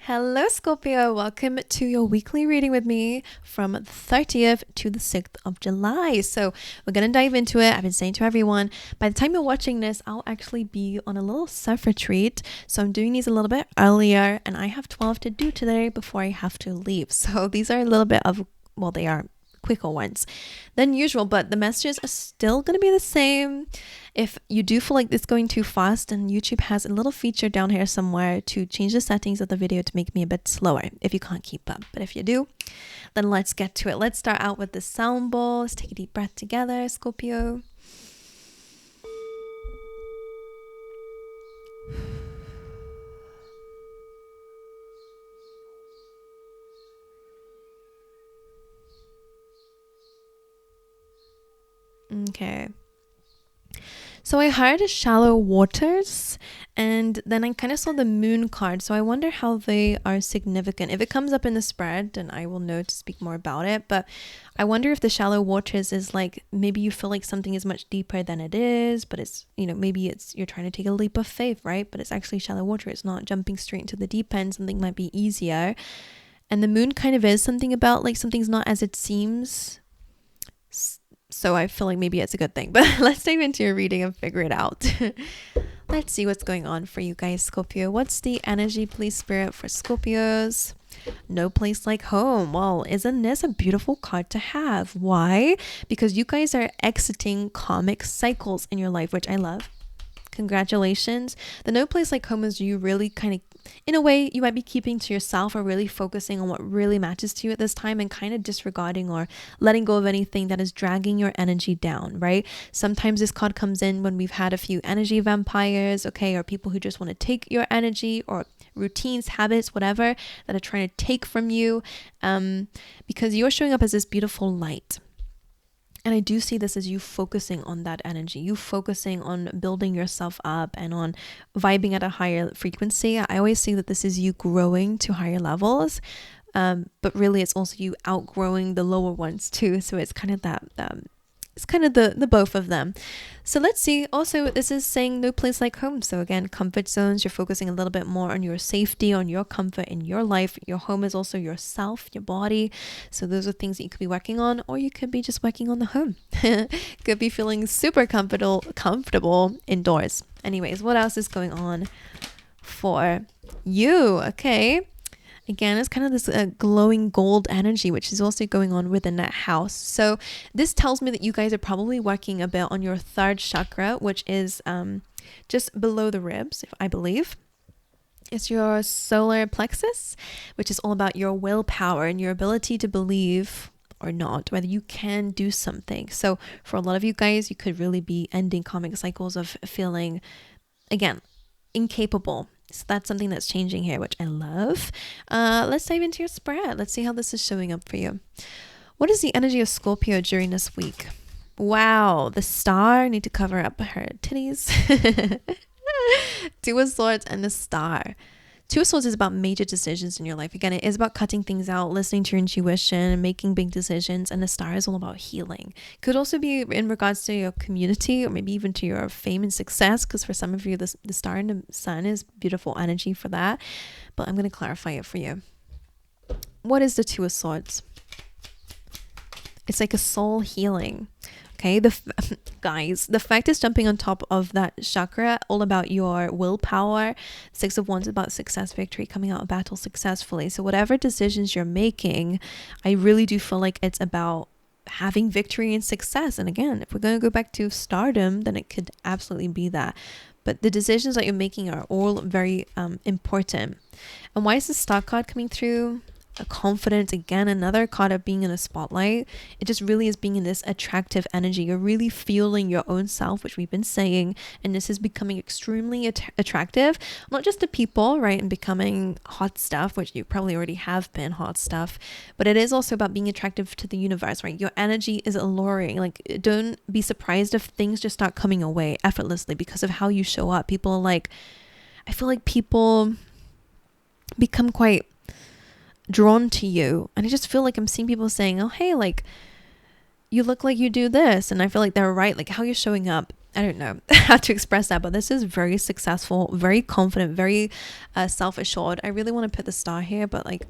Hello, Scorpio. Welcome to your weekly reading with me from the 30th to the 6th of July. So we're going to dive into it. I've been saying to everyone, by the time you're watching this, I'll actually be on a little self-retreat. So I'm doing these a little bit earlier and I have 12 to do today before I have to leave. So these are a little bit of, well, they are quicker ones than usual, but the messages are still going to be the same. If you do feel like it's going too fast, and YouTube has a little feature down here somewhere to change the settings of the video to make me a bit slower if you can't keep up. But if you do, then let's get to it. Let's start out with the sound bowl. Let's take a deep breath together, Scorpio. Okay. So I heard shallow waters, and then I kind of saw the moon card. So I wonder how they are significant. If it comes up in the spread, then I will know to speak more about it. But I wonder if the shallow waters is like, maybe you feel like something is much deeper than it is, but it's, maybe it's, you're trying to take a leap of faith, right? But it's actually shallow water. It's not jumping straight into the deep end. Something might be easier. And the moon kind of is something about like something's not as it seems. So I feel like maybe it's a good thing, but let's dive into your reading and figure it out. Let's see what's going on for you guys, Scorpio. What's the energy, please, Spirit, for Scorpios? No place like home. Well, isn't this a beautiful card to have? Why? Because you guys are exiting karmic cycles in your life, which I love. Congratulations. The no place like home is you really kind of, in a way, you might be keeping to yourself or really focusing on what really matters to you at this time and kind of disregarding or letting go of anything that is dragging your energy down, right? Sometimes this card comes in when we've had a few energy vampires, okay, or people who just want to take your energy, or routines, habits, whatever, that are trying to take from you, because you're showing up as this beautiful light. And I do see this as you focusing on that energy, you focusing on building yourself up and on vibing at a higher frequency. I always see that this is you growing to higher levels, but really it's also you outgrowing the lower ones too. So it's kind of that, it's kind of the both of them. So let's see. Also, this is saying no place like home. So again, comfort zones, you're focusing a little bit more on your safety, on your comfort in your life. Your home is also yourself, your body. So those are things that you could be working on, or you could be just working on the home. Could be feeling super comfortable indoors. Anyways, what else is going on for you? Okay. Again, it's kind of this glowing gold energy, which is also going on within that house. So this tells me that you guys are probably working a bit on your third chakra, which is just below the ribs, I believe. It's your solar plexus, which is all about your willpower and your ability to believe or not, whether you can do something. So for a lot of you guys, you could really be ending karmic cycles of feeling, again, incapable. So that's something that's changing here, which I love. Let's dive into your spread. Let's see how this is showing up for you. What is the energy of Scorpio during this week? Wow, the star. I need to cover up her titties. Two of Swords and the star. Two of Swords is about major decisions in your life. Again, it is about cutting things out, listening to your intuition, making big decisions. And the star is all about healing. Could also be in regards to your community, or maybe even to your fame and success. Because for some of you, the star and the sun is beautiful energy for that. But I'm going to clarify it for you. What is the Two of Swords? It's like a soul healing. Okay, guys, the fact is jumping on top of that chakra, all about your willpower. Six of Wands about success, victory, coming out of battle successfully. So whatever decisions you're making, I really do feel like it's about having victory and success. And again, if we're going to go back to stardom, then it could absolutely be that. But the decisions that you're making are all very important. And why is the star card coming through? A confidence, again, another card of being in a spotlight. It just really is being in this attractive energy. You're really feeling your own self, which we've been saying, and this is becoming extremely attractive, not just to people, right, and becoming hot stuff, which you probably already have been hot stuff, but it is also about being attractive to the universe, right? Your energy is alluring. Like, don't be surprised if things just start coming away effortlessly because of how you show up. People are like, I feel like people become quite drawn to you, and I just feel like I'm seeing people saying, oh hey, like you look like you do this, and I feel like they're right. Like how you're showing up I don't know how to express that, but this is very successful, very confident, very self-assured. I really want to put the star here, but like,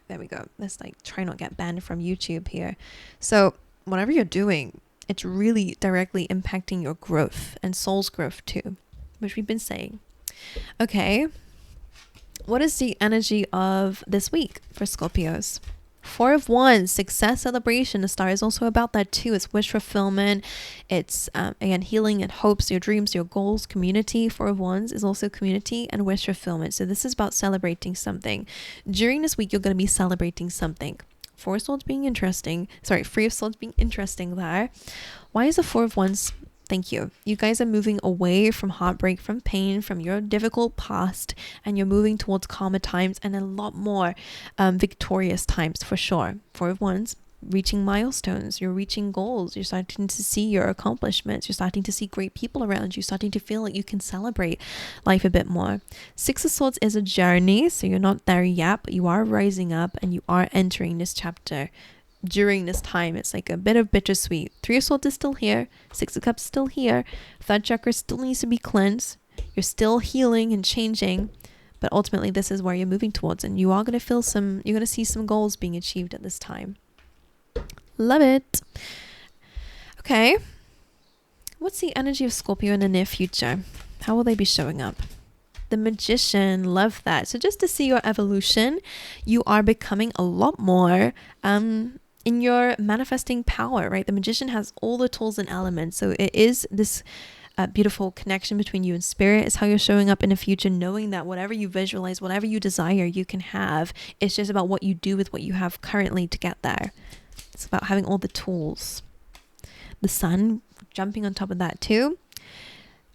there we go. Let's like try not get banned from YouTube here. So whatever you're doing, it's really directly impacting your growth and soul's growth too, which we've been saying. Okay. What is the energy of this week for Scorpios? Four of Wands, success, celebration. The star is also about that too. It's wish fulfillment. It's again, healing and hopes, your dreams, your goals, community. Four of Wands is also community and wish fulfillment. So this is about celebrating something. During this week, you're going to be celebrating something. Four of Swords being interesting. Sorry, Three of Swords being interesting there. Why is the Four of Wands? Thank you. You guys are moving away from heartbreak, from pain, from your difficult past, and you're moving towards calmer times and a lot more victorious times for sure. Four of Wands, reaching milestones, you're reaching goals, you're starting to see your accomplishments, you're starting to see great people around you, starting to feel like you can celebrate life a bit more. Six of Swords is a journey, so you're not there yet, but you are rising up and you are entering this chapter. During this time, it's like a bit of bittersweet. Three of Swords is still here. Six of Cups is still here. Third chakra still needs to be cleansed. You're still healing and changing, but ultimately this is where you're moving towards, and you are going to feel you're going to see some goals being achieved at this time. Love it. Okay. What's the energy of Scorpio in the near future? How will they be showing up? The Magician, love that. So just to see your evolution, you are becoming a lot more in your manifesting power, right? The Magician has all the tools and elements. So it is this beautiful connection between you and spirit is how you're showing up in the future, knowing that whatever you visualize, whatever you desire, you can have. It's just about what you do with what you have currently to get there. It's about having all the tools. The Sun, jumping on top of that too.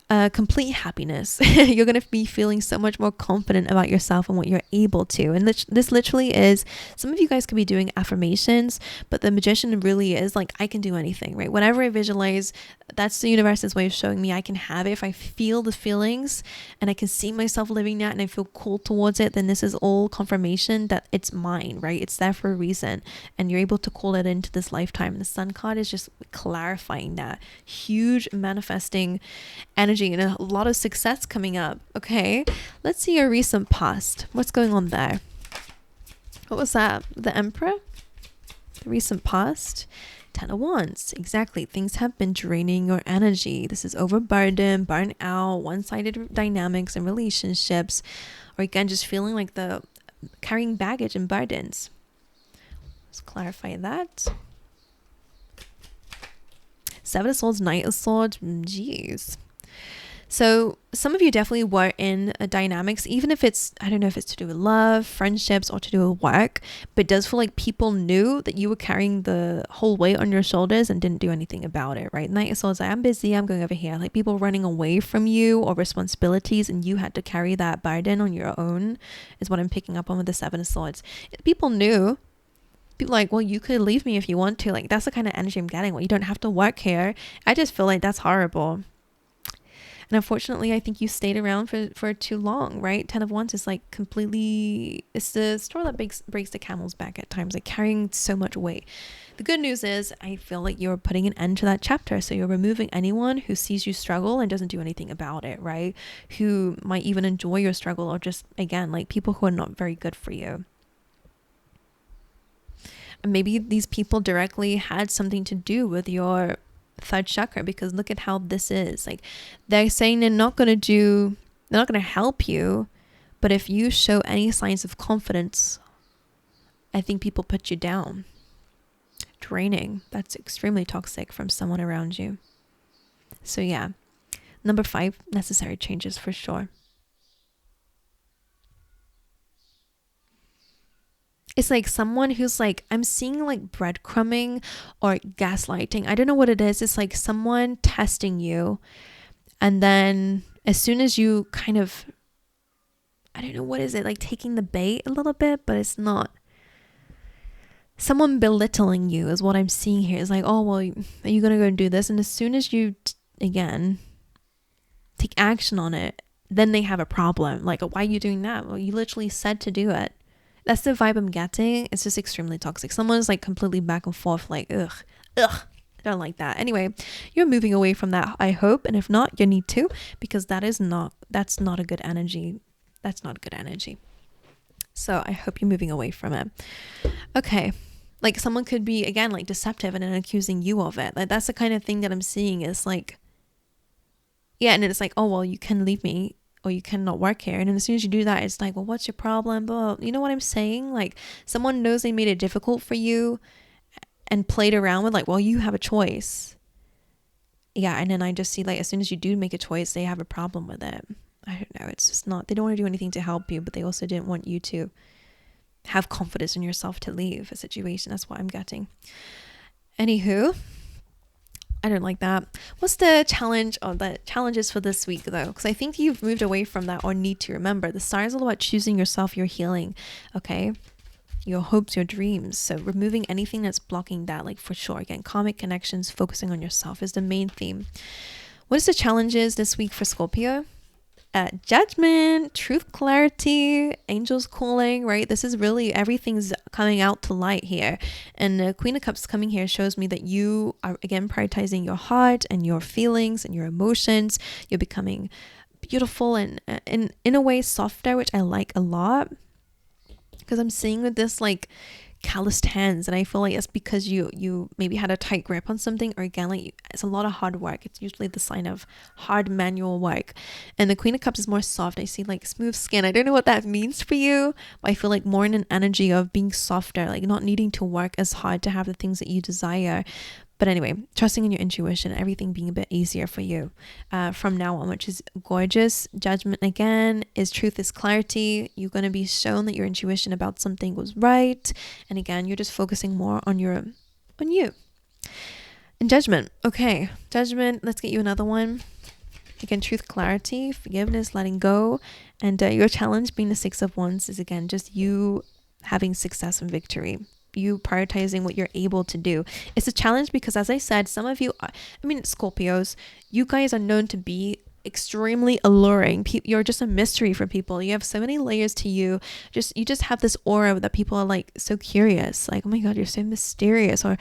Complete happiness. You're going to be feeling so much more confident about yourself and what you're able to. And this literally is, some of you guys could be doing affirmations, but the Magician really is like, I can do anything, right? Whatever I visualize, that's the universe's way of showing me I can have it. If I feel the feelings and I can see myself living that and I feel cool towards it, then this is all confirmation that it's mine, right? It's there for a reason. And you're able to call it into this lifetime. And the Sun card is just clarifying that. Huge manifesting energy and a lot of success coming up. Okay, let's see your recent past. What's going on there? What was that? The Emperor? The recent past? 10 of Wands. Exactly. Things have been draining your energy. This is overburden, burnt out, one-sided dynamics and relationships, or again, just feeling like the carrying baggage and burdens. Let's clarify that. Seven of Swords, Knight of Swords. Jeez. So some of you definitely were in dynamics, even if it's, I don't know if it's to do with love, friendships, or to do with work, but it does feel like people knew that you were carrying the whole weight on your shoulders and didn't do anything about it, right? Knight of Swords, like, I'm busy, I'm going over here. Like people running away from you or responsibilities, and you had to carry that burden on your own is what I'm picking up on with the Seven of Swords. People knew. People like, well, you could leave me if you want to. Like that's the kind of energy I'm getting. Well, you don't have to work here. I just feel like that's horrible. And unfortunately, I think you stayed around for too long, right? 10 of Wands is like completely, it's the straw that breaks the camel's back at times, like carrying so much weight. The good news is I feel like you're putting an end to that chapter. So you're removing anyone who sees you struggle and doesn't do anything about it, right? Who might even enjoy your struggle, or just, again, like people who are not very good for you. And maybe these people directly had something to do with your third chakra, because look at how this is. Like they're saying they're not going to help you, but if you show any signs of confidence, I think people put you down. Draining. That's extremely toxic from someone around you. So yeah, number 5, necessary changes for sure. It's like someone who's like, I'm seeing like breadcrumbing or gaslighting. I don't know what it is. It's like someone testing you. And then as soon as you kind of, I don't know, what is it? Like taking the bait a little bit, but it's not. Someone belittling you is what I'm seeing here. It's like, oh, well, are you going to go and do this? And as soon as you, again, take action on it, then they have a problem. Like, why are you doing that? Well, you literally said to do it. That's the vibe I'm getting. It's just extremely toxic. Someone's like completely back and forth, like, ugh, Don't like that. Anyway, you're moving away from that, I hope. And if not, you need to, because that's not a good energy. That's not good energy. So I hope you're moving away from it. Okay. Like someone could be, again, like deceptive and then accusing you of it. Like that's the kind of thing that I'm seeing is like, yeah. And then it's like, oh, well, you can leave me or you cannot work here. And then as soon as you do that, it's like, well, what's your problem? But you know what I'm saying? Like someone knows they made it difficult for you and played around with like, well, you have a choice. Yeah. And then I just see like, as soon as you do make a choice, they have a problem with it. I don't know. It's just not, they don't want to do anything to help you, but they also didn't want you to have confidence in yourself to leave a situation. That's what I'm getting. Anywho, I don't like that. What's the challenge or the challenges for this week though? Because I think you've moved away from that or need to remember. The star is all about choosing yourself, your healing, okay? Your hopes, your dreams. So removing anything that's blocking that, like for sure. Again, karmic connections, focusing on yourself is the main theme. What is the challenges this week for Scorpio? Judgment, truth, clarity, angels calling, right? This is really, everything's coming out to light here. And the Queen of Cups coming here shows me that you are, again, prioritizing your heart and your feelings and your emotions. You're becoming beautiful and in a way softer, which I like a lot. Because I'm seeing with this like calloused hands, and I feel like it's because you maybe had a tight grip on something, or again like it's a lot of hard work. It's usually the sign of hard manual work. And the Queen of Cups is more soft. I see like smooth skin. I don't know what that means for you, but I feel like more in an energy of being softer, like not needing to work as hard to have the things that you desire. But anyway, trusting in your intuition, everything being a bit easier for you from now on, which is gorgeous. Judgment again is truth, is clarity. You're going to be shown that your intuition about something was right. And again, you're just focusing more on you. And judgment. Okay, judgment. Let's get you another one. Again, truth, clarity, forgiveness, letting go. And your challenge being the Six of Wands is again, just you having success and victory. You prioritizing what you're able to do. It's a challenge because, as I said, some of you, Scorpios, you guys are known to be extremely alluring. You're just a mystery for people. You have so many layers to you. You just have this aura that people are like so curious. Like, oh my God, you're so mysterious. Or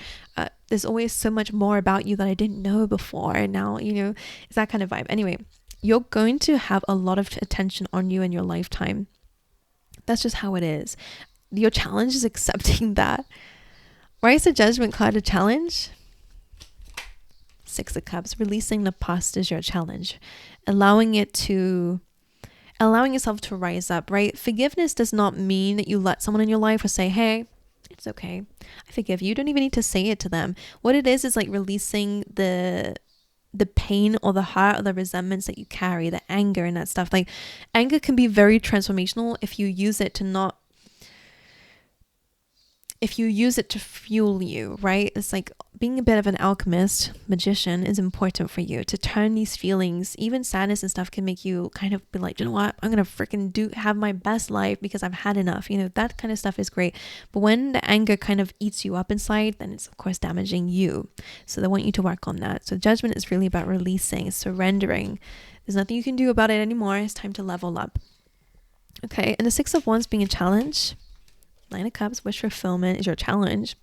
there's always so much more about you that I didn't know before. And now, it's that kind of vibe. Anyway, you're going to have a lot of attention on you in your lifetime. That's just how it is. Your challenge is accepting that. Why is the Judgment card a challenge? Six of Cups. Releasing the past is your challenge. Allowing yourself to rise up, right? Forgiveness does not mean that you let someone in your life or say, hey, it's okay, I forgive you. You don't even need to say it to them. What it is like releasing the pain or the hurt or the resentments that you carry, the anger and that stuff. Like anger can be very transformational if you use it to fuel you, right? It's like being a bit of an alchemist, magician is important for you to turn these feelings, even sadness and stuff can make you kind of be like, you know what? I'm going to freaking have my best life because I've had enough. That kind of stuff is great. But when the anger kind of eats you up inside, then it's of course damaging you. So they want you to work on that. So Judgment is really about releasing, surrendering. There's nothing you can do about it anymore. It's time to level up. Okay. And the Six of Wands being a challenge. Nine of Cups, wish fulfillment is your challenge.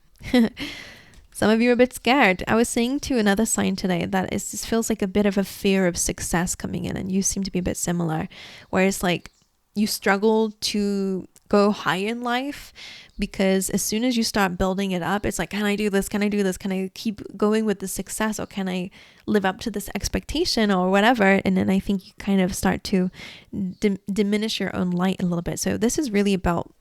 Some of you are a bit scared. I was saying to another sign today that it just feels like a bit of a fear of success coming in, and you seem to be a bit similar, where it's like you struggle to go high in life because as soon as you start building it up, it's like, can I do this? Can I do this? Can I keep going with the success, or can I live up to this expectation or whatever? And then I think you kind of start to diminish your own light a little bit. So this is really about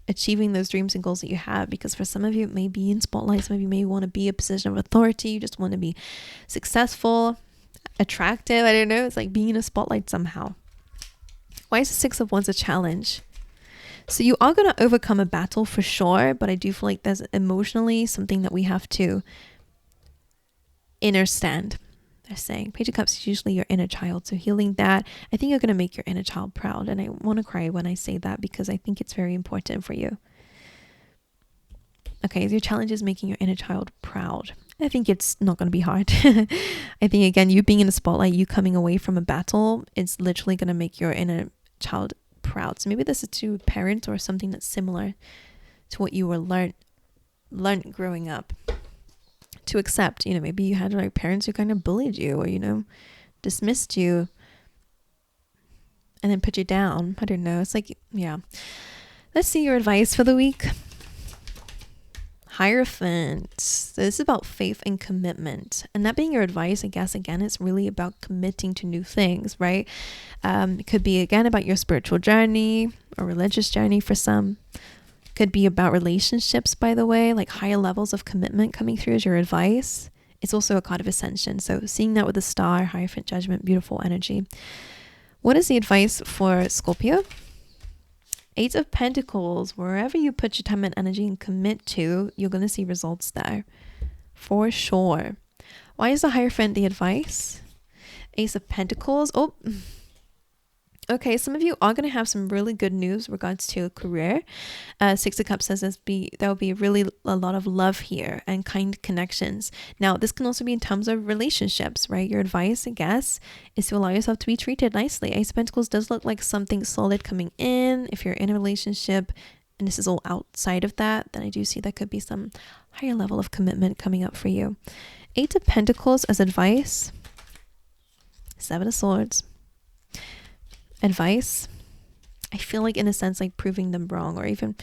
achieving those dreams and goals that you have, because for some of you it may be in spotlight, some of you may want to be a position of authority, you just want to be successful, attractive, I don't know, it's like being in a spotlight somehow. Why is the Six of Wands a challenge? So you are going to overcome a battle for sure, but I do feel like there's emotionally something that we have to understand. They're saying Page of Cups is usually your inner child, so healing that, I think you're going to make your inner child proud, and I want to cry when I say that because I think it's very important for you. Okay, so your challenge is making your inner child proud. I think it's not going to be hard. I think again, you being in the spotlight, you coming away from a battle, it's literally going to make your inner child proud. So maybe this is to parent or something that's similar to what you were learned growing up. to accept. You know, maybe you had like parents who kind of bullied you or, you know, dismissed you and then put you down. I don't know. It's like, yeah. Let's see your advice for the week. Hierophant. So this is about faith and commitment. And that being your advice, I guess, again, it's really about committing to new things, right? It could be, again, about your spiritual journey or religious journey for some. Could be about relationships, by the way, like higher levels of commitment coming through as your advice. It's also a card of ascension. So seeing that with the star, Hierophant, judgment, beautiful energy. What is the advice for Scorpio? 8 of Pentacles. Wherever you put your time and energy and commit to, you're going to see results there. For sure. Why is the Hierophant the advice? Ace of Pentacles. Oh, okay. Some of you are going to have some really good news in regards to a career. 6 of Cups says there will be really a lot of love here and kind connections. Now, this can also be in terms of relationships, right? Your advice, I guess, is to allow yourself to be treated nicely. Ace of Pentacles does look like something solid coming in. If you're in a relationship and this is all outside of that, then I do see that could be some higher level of commitment coming up for you. 8 of Pentacles as advice. 7 of Swords. Advice, I feel like in a sense like proving them wrong or even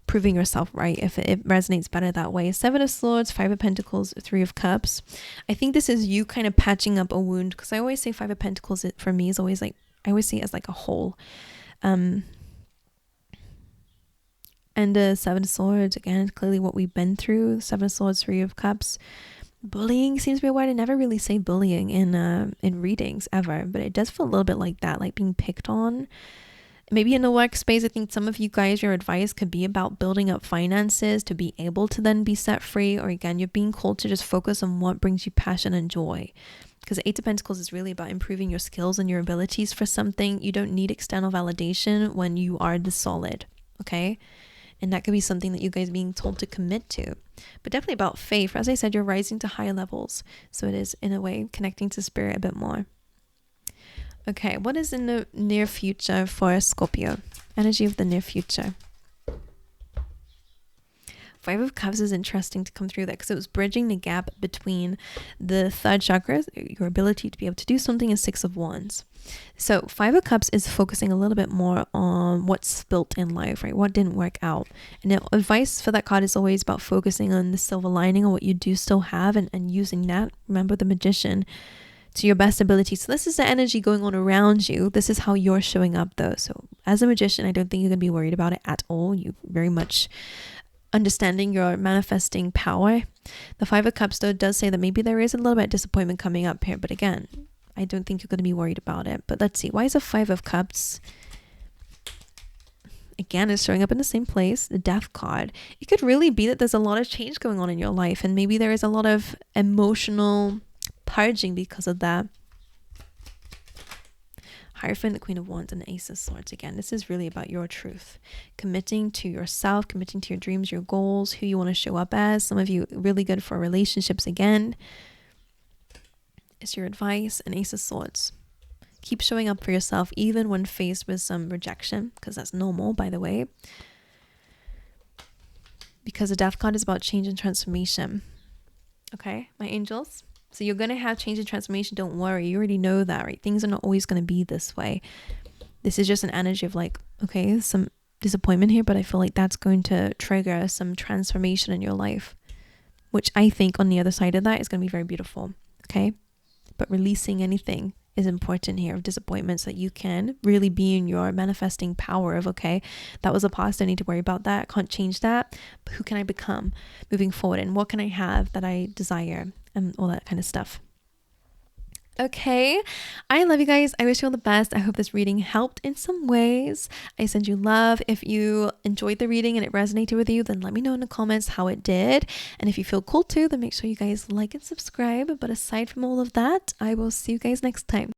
proving yourself right if it resonates better that way. 7 of Swords, 5 of Pentacles, 3 of Cups. I think this is you kind of patching up a wound, because I always say 5 of Pentacles for me is always like, I always see it as like a hole. And 7 of Swords, again, clearly what we've been through. 7 of Swords, 3 of Cups. Bullying seems to be a word. I never really say bullying in readings ever, but it does feel a little bit like that, like being picked on. Maybe in the workspace, I think some of you guys, your advice could be about building up finances to be able to then be set free. Or again, you're being called to just focus on what brings you passion and joy. Because 8 of Pentacles is really about improving your skills and your abilities for something. You don't need external validation when you are the solid, okay? And that could be something that you guys are being told to commit to. But definitely about faith. As I said, you're rising to higher levels. So it is, in a way, connecting to spirit a bit more. Okay, what is in the near future for Scorpio? Energy of the near future. 5 of Cups is interesting to come through that, because it was bridging the gap between the third chakra, your ability to be able to do something, and 6 of Wands. So 5 of Cups is focusing a little bit more on what's spilt in life, right? What didn't work out. And the advice for that card is always about focusing on the silver lining, on what you do still have, and using that, remember the Magician, to your best ability. So this is the energy going on around you. This is how you're showing up though. So as a Magician, I don't think you're going to be worried about it at all. You very much understanding your manifesting power. The 5 of Cups though does say that maybe there is a little bit of disappointment coming up here, but again, I don't think you're going to be worried about it. But let's see, why is a 5 of Cups again is showing up in the same place? The Death card. It could really be that there's a lot of change going on in your life, and maybe there is a lot of emotional purging because of that. Hierophant, the Queen of Wands, and the Ace of Swords. Again, this is really about your truth. Committing to yourself, committing to your dreams, your goals, who you want to show up as. Some of you really good for relationships again. It's your advice. And Ace of Swords. Keep showing up for yourself even when faced with some rejection, because that's normal, by the way. Because the Death card is about change and transformation. Okay, my angels. So you're going to have change and transformation. Don't worry. You already know that, right? Things are not always going to be this way. This is just an energy of like, okay, some disappointment here, but I feel like that's going to trigger some transformation in your life, which I think on the other side of that is going to be very beautiful. Okay. But releasing anything is important here of disappointment, so that you can really be in your manifesting power of, okay, that was a past. I need to worry about that. I can't change that. But who can I become moving forward? And what can I have that I desire? And all that kind of stuff. Okay, I love you guys. I wish you all the best. I hope this reading helped in some ways. I send you love. If you enjoyed the reading and it resonated with you, then let me know in the comments how it did. And if you feel cool too, then make sure you guys like and subscribe. But aside from all of that, I will see you guys next time.